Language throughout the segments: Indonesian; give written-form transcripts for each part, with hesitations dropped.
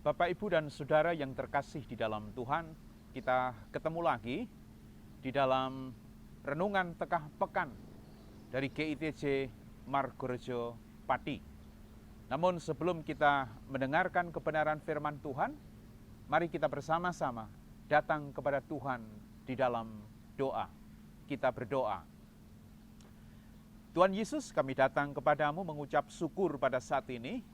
Bapak, Ibu, dan Saudara yang terkasih di dalam Tuhan, kita ketemu lagi di dalam Renungan Tengah Pekan dari GITJ Margorejo Pati. Namun sebelum kita mendengarkan kebenaran firman Tuhan, mari kita bersama-sama datang kepada Tuhan di dalam doa. Kita berdoa. Tuhan Yesus, kami datang kepadamu mengucap syukur pada saat ini,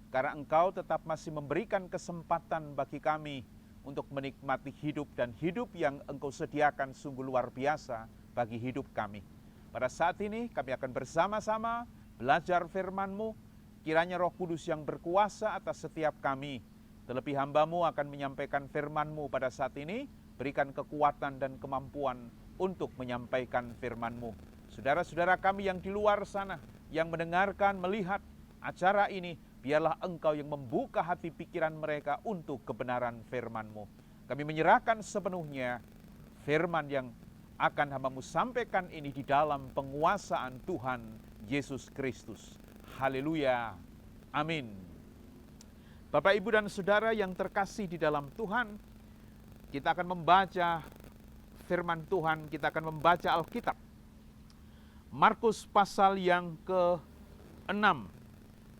karena Engkau tetap masih memberikan kesempatan bagi kami untuk menikmati hidup dan hidup yang Engkau sediakan sungguh luar biasa bagi hidup kami. Pada saat ini kami akan bersama-sama belajar firman-Mu, kiranya Roh Kudus yang berkuasa atas setiap kami. Terlebih hamba-Mu akan menyampaikan firman-Mu pada saat ini, berikan kekuatan dan kemampuan untuk menyampaikan firman-Mu. Saudara-saudara kami yang di luar sana, yang mendengarkan, melihat acara ini, biarlah Engkau yang membuka hati pikiran mereka untuk kebenaran firman-Mu. Kami menyerahkan sepenuhnya firman yang akan hamba-Mu sampaikan ini di dalam penguasaan Tuhan Yesus Kristus. Haleluya. Amin. Bapak, Ibu, dan Saudara yang terkasih di dalam Tuhan, kita akan membaca firman Tuhan, kita akan membaca Alkitab. Markus pasal yang ke-6.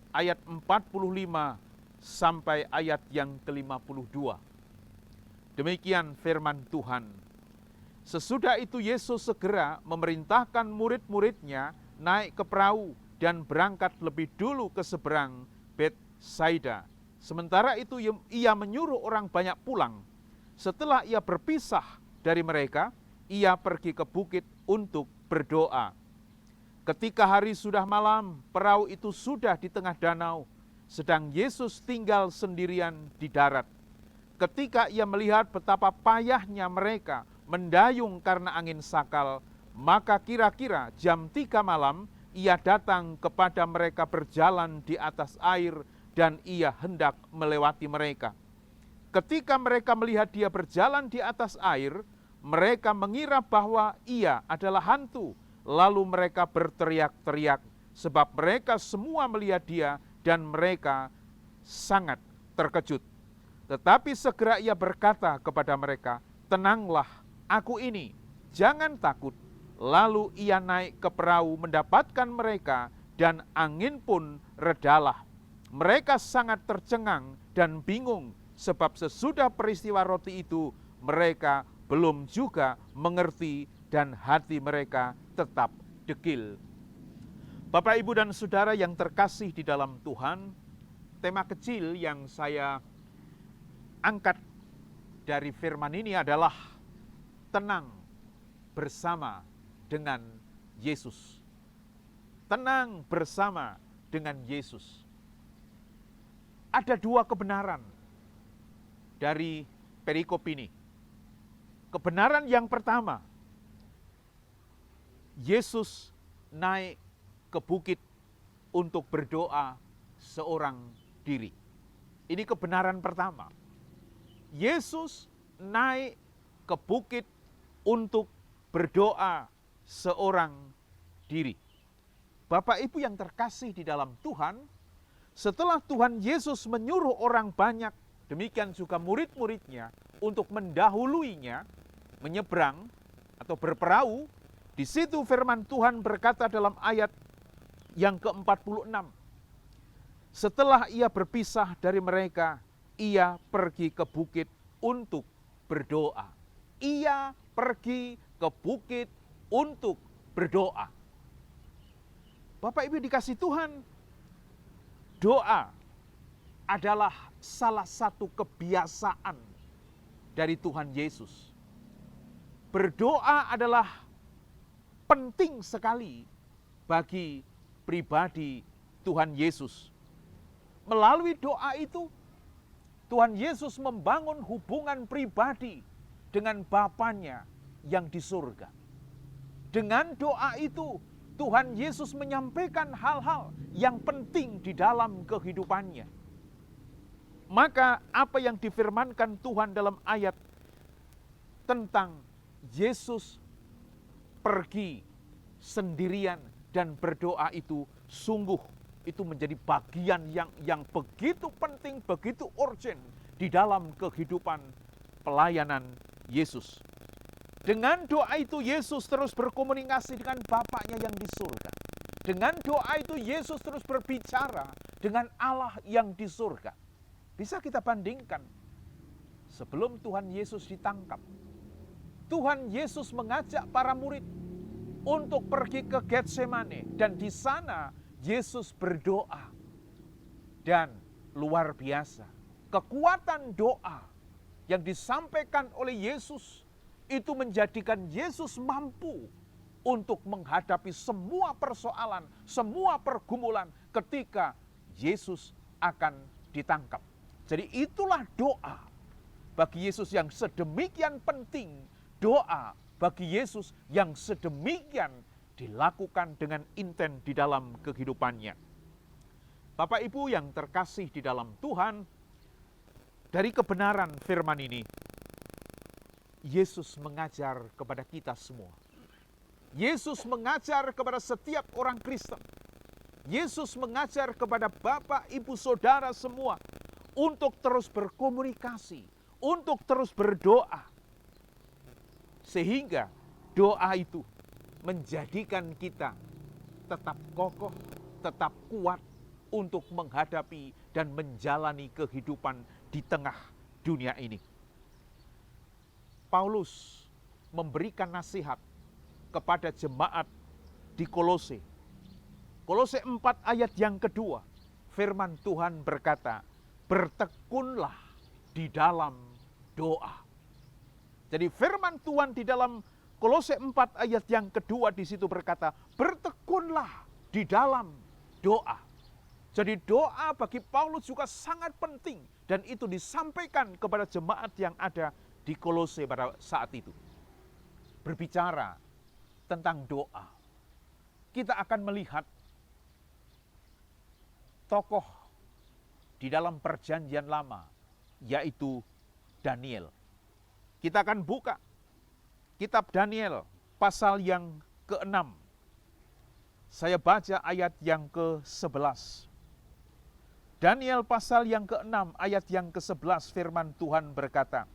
Ayat 45 sampai ayat yang ke-52. Demikian firman Tuhan. Sesudah itu Yesus segera memerintahkan murid-muridnya naik ke perahu dan berangkat lebih dulu ke seberang Betsaida. Sementara itu ia menyuruh orang banyak pulang. Setelah ia berpisah dari mereka, ia pergi ke bukit untuk berdoa. Ketika hari sudah malam, perahu itu sudah di tengah danau, sedang Yesus tinggal sendirian di darat. Ketika ia melihat betapa payahnya mereka mendayung karena angin sakal, maka kira-kira jam 3 malam, ia datang kepada mereka berjalan di atas air dan ia hendak melewati mereka. Ketika mereka melihat dia berjalan di atas air, mereka mengira bahwa ia adalah hantu. Lalu mereka berteriak-teriak sebab mereka semua melihat dia dan mereka sangat terkejut. Tetapi segera ia berkata kepada mereka, "Tenanglah, aku ini, jangan takut." Lalu ia naik ke perahu mendapatkan mereka dan angin pun redalah. Mereka sangat tercengang dan bingung sebab sesudah peristiwa roti itu mereka belum juga mengerti dan hati mereka tetap dekil. Bapak, Ibu, dan Saudara yang terkasih di dalam Tuhan, tema kecil yang saya angkat dari firman ini adalah tenang bersama dengan Yesus. Tenang bersama dengan Yesus. Ada dua kebenaran dari perikop ini. Kebenaran yang pertama, Yesus naik ke bukit untuk berdoa seorang diri. Ini kebenaran pertama. Yesus naik ke bukit untuk berdoa seorang diri. Bapak, Ibu yang terkasih di dalam Tuhan, setelah Tuhan Yesus menyuruh orang banyak, demikian juga murid-muridnya, untuk mendahuluinya, menyeberang atau berperahu, di situ firman Tuhan berkata dalam ayat yang ke-46. Setelah ia berpisah dari mereka, ia pergi ke bukit untuk berdoa. Ia pergi ke bukit untuk berdoa. Bapak, Ibu dikasih Tuhan, doa adalah salah satu kebiasaan dari Tuhan Yesus. Berdoa adalah penting sekali bagi pribadi Tuhan Yesus. Melalui doa itu, Tuhan Yesus membangun hubungan pribadi dengan Bapanya yang di surga. Dengan doa itu, Tuhan Yesus menyampaikan hal-hal yang penting di dalam kehidupannya. Maka apa yang difirmankan Tuhan dalam ayat tentang Yesus pergi sendirian dan berdoa itu sungguh itu menjadi bagian yang begitu penting, begitu urgent di dalam kehidupan pelayanan Yesus. Dengan doa itu Yesus terus berkomunikasi dengan Bapaknya yang di surga. Dengan doa itu Yesus terus berbicara dengan Allah yang di surga. Bisa kita bandingkan, sebelum Tuhan Yesus ditangkap, Tuhan Yesus mengajak para murid untuk pergi ke Getsemane, dan di sana Yesus berdoa. Dan luar biasa, kekuatan doa yang disampaikan oleh Yesus itu menjadikan Yesus mampu untuk menghadapi semua persoalan, semua pergumulan ketika Yesus akan ditangkap. Jadi itulah doa bagi Yesus yang sedemikian penting, doa bagi Yesus yang sedemikian dilakukan dengan intent di dalam kehidupannya. Bapak Ibu yang terkasih di dalam Tuhan, dari kebenaran firman ini, Yesus mengajar kepada kita semua. Yesus mengajar kepada setiap orang Kristen. Yesus mengajar kepada Bapak, Ibu, Saudara semua untuk terus berkomunikasi, untuk terus berdoa. Sehingga doa itu menjadikan kita tetap kokoh, tetap kuat untuk menghadapi dan menjalani kehidupan di tengah dunia ini. Paulus memberikan nasihat kepada jemaat di Kolose. Kolose 4 ayat yang kedua, firman Tuhan berkata, bertekunlah di dalam doa. Jadi firman Tuhan di dalam Kolose 4 ayat yang kedua di situ berkata, bertekunlah di dalam doa. Jadi doa bagi Paulus juga sangat penting, dan itu disampaikan kepada jemaat yang ada di Kolose pada saat itu. Berbicara tentang doa, kita akan melihat tokoh di dalam perjanjian lama, yaitu Daniel. Kita akan buka kitab Daniel pasal yang ke-6. Saya baca ayat yang ke-11. Daniel pasal yang ke-6 ayat yang ke-11, firman Tuhan berkata,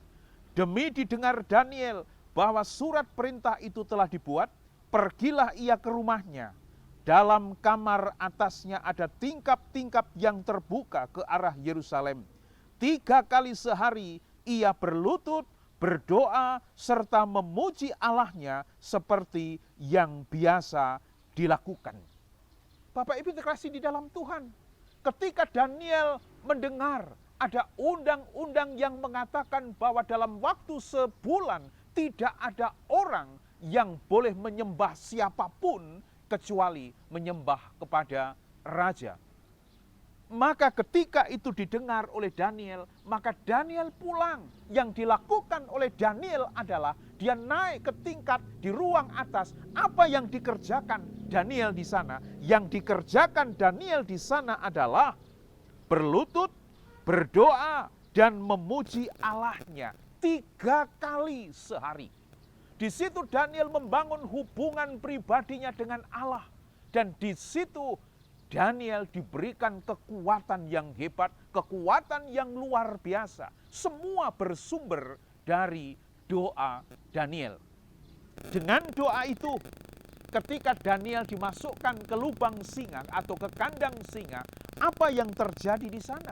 demi didengar Daniel bahwa surat perintah itu telah dibuat, pergilah ia ke rumahnya. Dalam kamar atasnya ada tingkap-tingkap yang terbuka ke arah Yerusalem. 3 kali sehari ia berlutut, berdoa, serta memuji Allahnya seperti yang biasa dilakukan. Bapak Ibu terkasih di dalam Tuhan, ketika Daniel mendengar ada undang-undang yang mengatakan bahwa dalam waktu sebulan tidak ada orang yang boleh menyembah siapapun kecuali menyembah kepada raja. Maka ketika itu didengar oleh Daniel, maka Daniel pulang. Yang dilakukan oleh Daniel adalah dia naik ke tingkat di ruang atas. Apa yang dikerjakan Daniel di sana? Yang dikerjakan Daniel di sana adalah berlutut, berdoa, dan memuji Allahnya 3 kali sehari. Di situ Daniel membangun hubungan pribadinya dengan Allah. Dan di situ Daniel diberikan kekuatan yang hebat, kekuatan yang luar biasa. Semua bersumber dari doa Daniel. Dengan doa itu, ketika Daniel dimasukkan ke lubang singa atau ke kandang singa, apa yang terjadi di sana?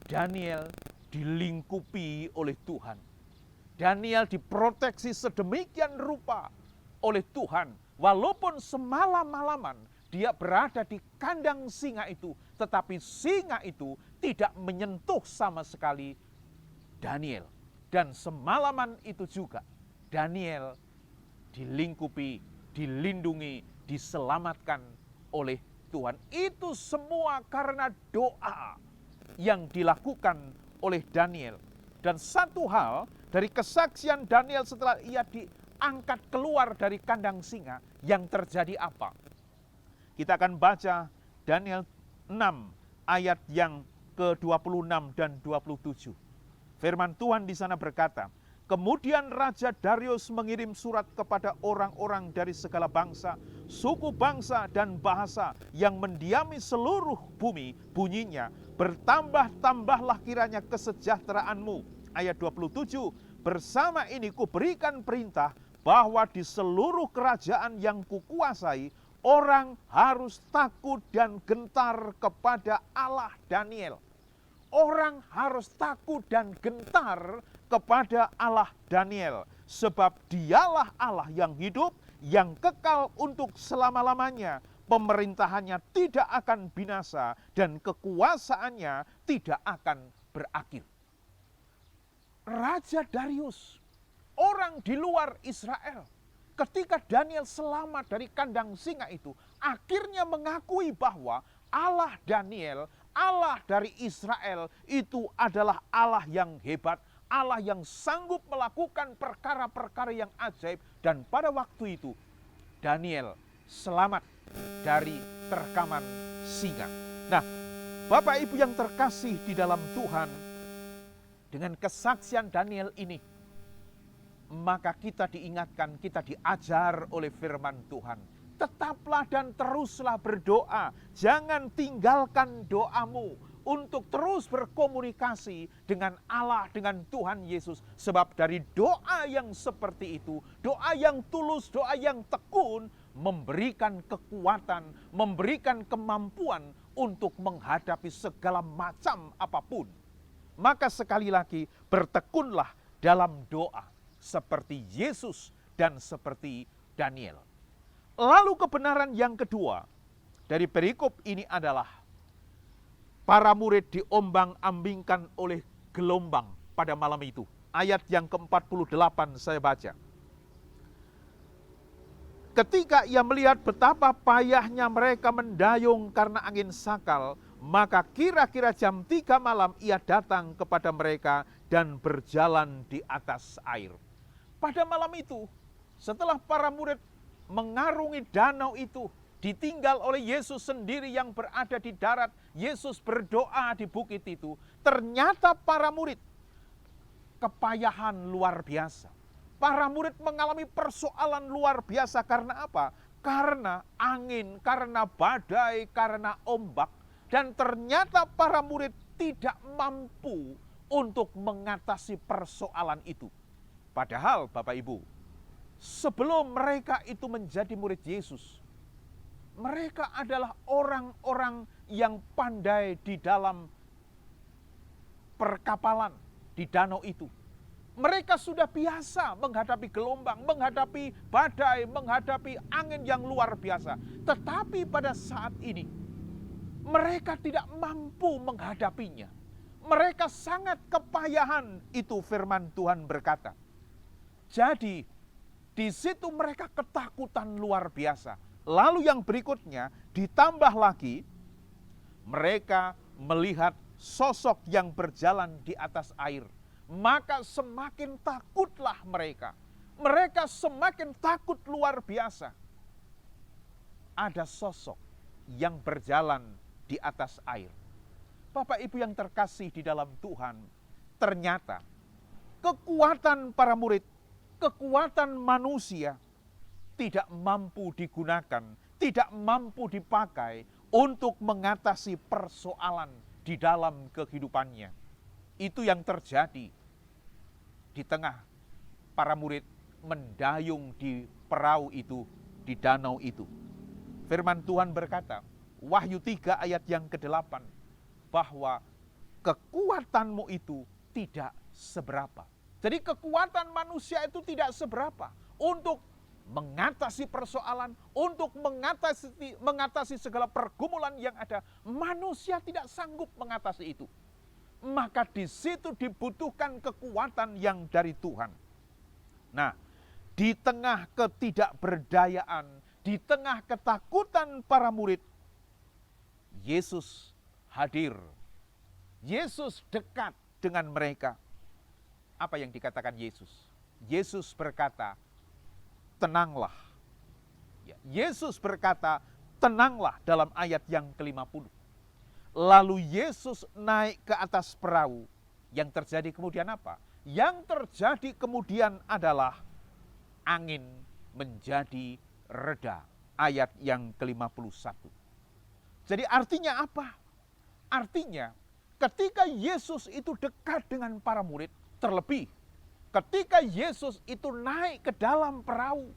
Daniel dilingkupi oleh Tuhan. Daniel diproteksi sedemikian rupa oleh Tuhan. Walaupun semalam-malaman dia berada di kandang singa itu, tetapi singa itu tidak menyentuh sama sekali Daniel. Dan semalaman itu juga Daniel dilingkupi, dilindungi, diselamatkan oleh Tuhan. Itu semua karena doa yang dilakukan oleh Daniel. Dan satu hal dari kesaksian Daniel setelah ia diangkat keluar dari kandang singa, yang terjadi apa? Kita akan baca Daniel 6 ayat yang ke-26 dan 27. Firman Tuhan di sana berkata, Kemudian Raja Darius mengirim surat kepada orang-orang dari segala bangsa, suku bangsa dan bahasa yang mendiami seluruh bumi. Bunyinya, bertambah-tambahlah kiranya kesejahteraanmu. Ayat 27, bersama ini kuberikan perintah bahwa di seluruh kerajaan yang kukuasai, orang harus takut dan gentar kepada Allah Daniel. Orang harus takut dan gentar kepada Allah Daniel, sebab dialah Allah yang hidup, yang kekal untuk selama-lamanya. Pemerintahannya tidak akan binasa dan kekuasaannya tidak akan berakhir. Raja Darius, orang di luar Israel, ketika Daniel selamat dari kandang singa itu, akhirnya mengakui bahwa Allah Daniel, Allah dari Israel itu adalah Allah yang hebat, Allah yang sanggup melakukan perkara-perkara yang ajaib. Dan pada waktu itu Daniel selamat dari terkaman singa. Nah, Bapak Ibu yang terkasih di dalam Tuhan, dengan kesaksian Daniel ini, maka kita diingatkan, kita diajar oleh firman Tuhan. Tetaplah dan teruslah berdoa. Jangan tinggalkan doamu untuk terus berkomunikasi dengan Allah, dengan Tuhan Yesus. Sebab dari doa yang seperti itu, doa yang tulus, doa yang tekun, memberikan kekuatan, memberikan kemampuan untuk menghadapi segala macam apapun. Maka sekali lagi, bertekunlah dalam doa seperti Yesus dan seperti Daniel. Lalu kebenaran yang kedua dari perikop ini adalah para murid diombang-ambingkan oleh gelombang pada malam itu. Ayat yang ke-48 saya baca. Ketika ia melihat betapa payahnya mereka mendayung karena angin sakal, maka kira-kira jam 3 malam ia datang kepada mereka dan berjalan di atas air. Pada malam itu, setelah para murid mengarungi danau itu, ditinggal oleh Yesus sendiri yang berada di darat, Yesus berdoa di bukit itu, ternyata para murid kepayahan luar biasa. Para murid mengalami persoalan luar biasa karena apa? Karena angin, karena badai, karena ombak. Dan ternyata para murid tidak mampu untuk mengatasi persoalan itu. Padahal Bapak Ibu, sebelum mereka itu menjadi murid Yesus, mereka adalah orang-orang yang pandai di dalam perkapalan di danau itu. Mereka sudah biasa menghadapi gelombang, menghadapi badai, menghadapi angin yang luar biasa. Tetapi pada saat ini, mereka tidak mampu menghadapinya. Mereka sangat kepayahan, itu firman Tuhan berkata. Jadi, di situ mereka ketakutan luar biasa. Lalu yang berikutnya, ditambah lagi, mereka melihat sosok yang berjalan di atas air. Maka semakin takutlah mereka. Mereka semakin takut luar biasa. Ada sosok yang berjalan di atas air. Bapak Ibu yang terkasih di dalam Tuhan, ternyata kekuatan para murid, kekuatan manusia tidak mampu digunakan, tidak mampu dipakai untuk mengatasi persoalan di dalam kehidupannya. Itu yang terjadi di tengah para murid mendayung di perahu itu, di danau itu. Firman Tuhan berkata, Wahyu 3 ayat yang ke-8, bahwa kekuatanmu itu tidak seberapa. Jadi kekuatan manusia itu tidak seberapa untuk mengatasi persoalan, untuk mengatasi segala pergumulan yang ada. Manusia tidak sanggup mengatasi itu. Maka di situ dibutuhkan kekuatan yang dari Tuhan. Nah, di tengah ketidakberdayaan, di tengah ketakutan para murid, Yesus hadir. Yesus dekat dengan mereka. Apa yang dikatakan Yesus? Yesus berkata, tenanglah. Yesus berkata, tenanglah dalam ayat yang ke-50. Lalu Yesus naik ke atas perahu. Yang terjadi kemudian apa? Yang terjadi kemudian adalah angin menjadi reda. Ayat yang ke-51. Jadi artinya apa? Artinya ketika Yesus itu dekat dengan para murid, terlebih ketika Yesus itu naik ke dalam perahu,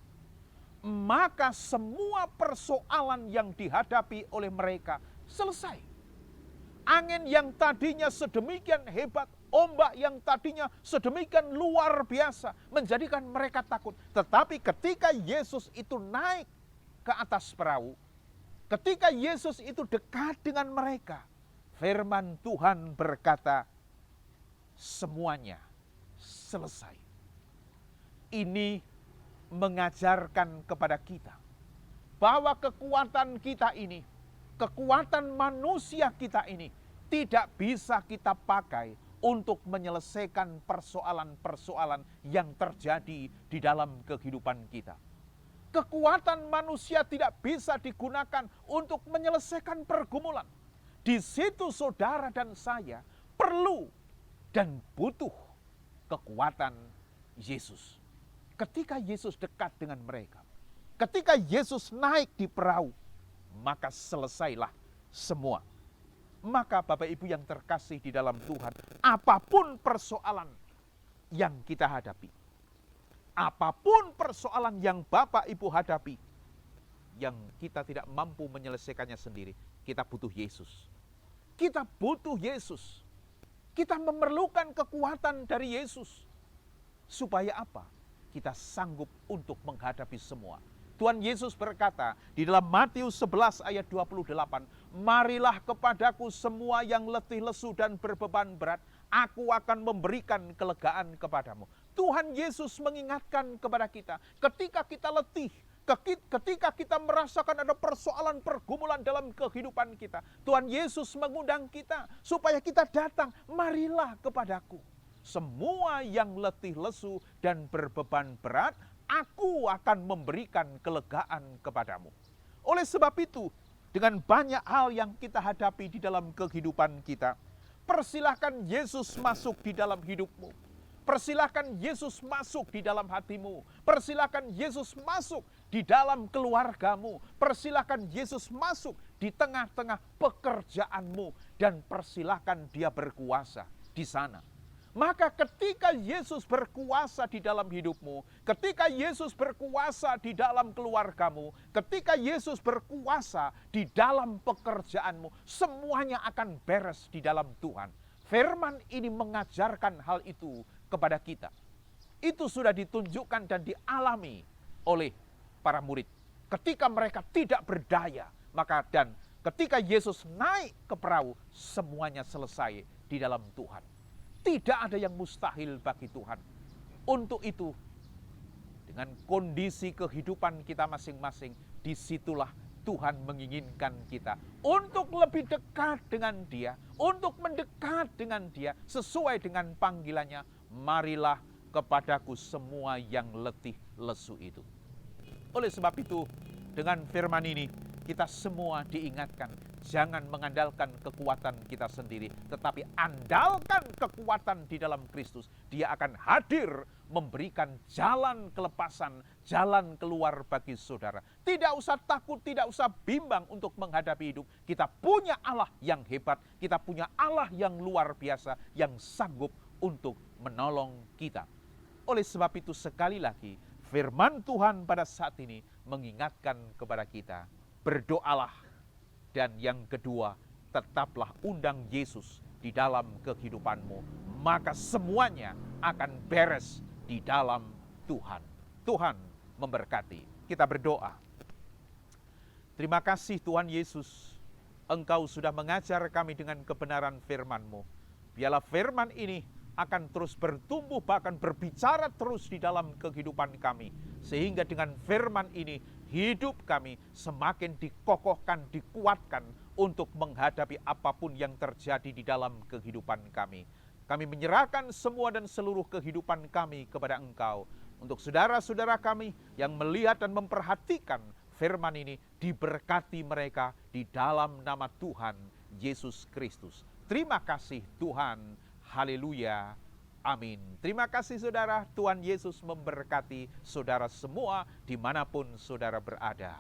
maka semua persoalan yang dihadapi oleh mereka selesai. Angin yang tadinya sedemikian hebat, ombak yang tadinya sedemikian luar biasa, menjadikan mereka takut. Tetapi ketika Yesus itu naik ke atas perahu, ketika Yesus itu dekat dengan mereka, firman Tuhan berkata, semuanya selesai. Ini mengajarkan kepada kita bahwa kekuatan kita ini, kekuatan manusia kita ini tidak bisa kita pakai untuk menyelesaikan persoalan-persoalan yang terjadi di dalam kehidupan kita. Kekuatan manusia tidak bisa digunakan untuk menyelesaikan pergumulan. Di situ saudara dan saya perlu dan butuh kekuatan Yesus. Ketika Yesus dekat dengan mereka, ketika Yesus naik di perahu, maka selesailah semua. Maka Bapak Ibu yang terkasih di dalam Tuhan, apapun persoalan yang kita hadapi, apapun persoalan yang Bapak Ibu hadapi, yang kita tidak mampu menyelesaikannya sendiri, kita butuh Yesus. Kita butuh Yesus. Kita memerlukan kekuatan dari Yesus. Supaya apa? Kita sanggup untuk menghadapi semua. Tuhan Yesus berkata di dalam Matius 11 ayat 28, marilah kepadaku semua yang letih lesu dan berbeban berat, aku akan memberikan kelegaan kepadamu. Tuhan Yesus mengingatkan kepada kita, ketika kita letih, ketika kita merasakan ada persoalan pergumulan dalam kehidupan kita, Tuhan Yesus mengundang kita supaya kita datang, marilah kepadaku. Semua yang letih lesu dan berbeban berat, aku akan memberikan kelegaan kepadamu. Oleh sebab itu, dengan banyak hal yang kita hadapi di dalam kehidupan kita, persilahkan Yesus masuk di dalam hidupmu. Persilahkan Yesus masuk di dalam hatimu. Persilahkan Yesus masuk di dalam keluargamu. Persilahkan Yesus masuk di tengah-tengah pekerjaanmu. Dan persilahkan dia berkuasa di sana. Maka ketika Yesus berkuasa di dalam hidupmu, ketika Yesus berkuasa di dalam keluargamu, ketika Yesus berkuasa di dalam pekerjaanmu, semuanya akan beres di dalam Tuhan. Firman ini mengajarkan hal itu kepada kita. Itu sudah ditunjukkan dan dialami oleh para murid. Ketika mereka tidak berdaya, maka dan ketika Yesus naik ke perahu, semuanya selesai di dalam Tuhan. Tidak ada yang mustahil bagi Tuhan. Untuk itu, dengan kondisi kehidupan kita masing-masing, disitulah Tuhan menginginkan kita untuk lebih dekat dengan Dia, untuk mendekat dengan Dia sesuai dengan panggilannya. Marilah kepadaku semua yang letih lesu itu. Oleh sebab itu, dengan firman ini, kita semua diingatkan, jangan mengandalkan kekuatan kita sendiri, tetapi andalkan kekuatan di dalam Kristus. Dia akan hadir memberikan jalan kelepasan, jalan keluar bagi saudara. Tidak usah takut, tidak usah bimbang untuk menghadapi hidup. Kita punya Allah yang hebat, kita punya Allah yang luar biasa, yang sanggup untuk menolong kita. Oleh sebab itu sekali lagi, firman Tuhan pada saat ini mengingatkan kepada kita, berdoalah, dan yang kedua, tetaplah undang Yesus di dalam kehidupanmu, maka semuanya akan beres di dalam Tuhan. Tuhan memberkati. Kita berdoa. Terima kasih Tuhan Yesus, Engkau sudah mengajar kami dengan kebenaran firman-Mu. Biarlah firman ini akan terus bertumbuh, bahkan berbicara terus di dalam kehidupan kami. Sehingga dengan firman ini, hidup kami semakin dikokohkan, dikuatkan untuk menghadapi apapun yang terjadi di dalam kehidupan kami. Kami menyerahkan semua dan seluruh kehidupan kami kepada Engkau. Untuk saudara-saudara kami yang melihat dan memperhatikan firman ini, diberkati mereka di dalam nama Tuhan Yesus Kristus. Terima kasih Tuhan. Haleluya. Amin. Terima kasih saudara, Tuhan Yesus memberkati saudara semua dimanapun saudara berada.